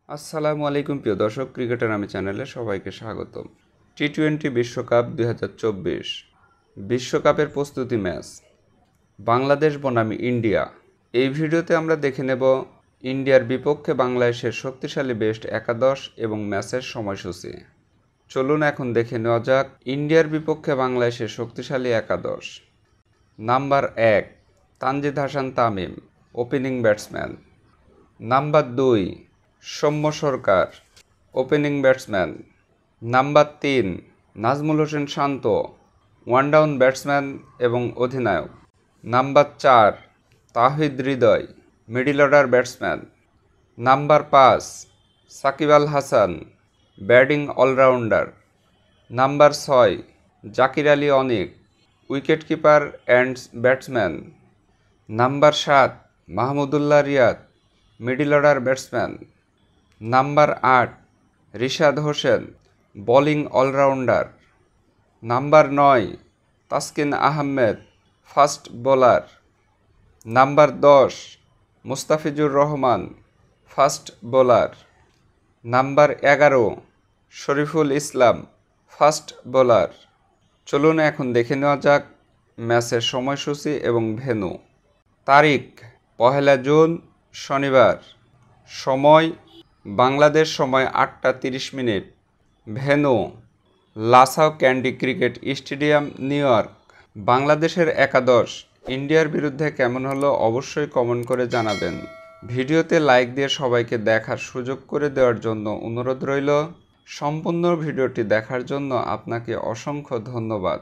আসসালামু আলাইকুম প্রিয় দর্শক, ক্রিকেটার আমি চ্যানেলে সবাইকে স্বাগতম। টি-20 বিশ্বকাপ 2024 বিশ্বকাপের প্রস্তুতি ম্যাচ বাংলাদেশ বনাম ইন্ডিয়া। এই ভিডিওতে আমরা দেখে নেব ইন্ডিয়ার বিপক্ষে বাংলাদেশের শক্তিশালী বেস্ট একাদশ এবং ম্যাচের সময়সূচি। চলুন এখন দেখে নেওয়া যাক ইন্ডিয়ার বিপক্ষে বাংলাদেশের শক্তিশালী একাদশ। Number 1 Tanzid Hasan Tamim, opening batsman. Number 2 Soumya Sarkar, opening batsman. Number 3 Najmul Hossain Shanto, one down batsman এবং অধিনায়ক। Number 4 Towhid Hridoy, middle order batsman. Number 5 Shakib Al Hasan, batting allrounder. Number 6 Jaker Ali Anik, wicket keeper and batsman. Number 7 Mahmudullah Riyad, middle order batsman. Number 8 Rishad Hossain, bowling allrounder. Number 9 Taskin Ahmed, fast bowler. Number 10 Mustafizur Rahman, fast bowler. Number 11 Shoriful Islam, fast bowler. চলুন এখন দেখে নেওয়া যাক ম্যাচের সময়সূচি এবং ভেন্যু। তারিখ 1 জুন শনিবার। সময় বাংলাদেশ সময় 8টা 30 minute. Venue Nassau County cricket stadium, New York. বাংলাদেশের একাদশ ইন্ডিয়ার বিরুদ্ধে কেমন হলো অবশ্যই কমেন্ট করে জানাবেন। ভিডিওতে লাইক দিয়ে সবাইকে দেখার সুযোগ করে দেওয়ার জন্য অনুরোধ রইল। সম্পূর্ণ ভিডিওটি দেখার জন্য আপনাকে অসংখ্য ধন্যবাদ।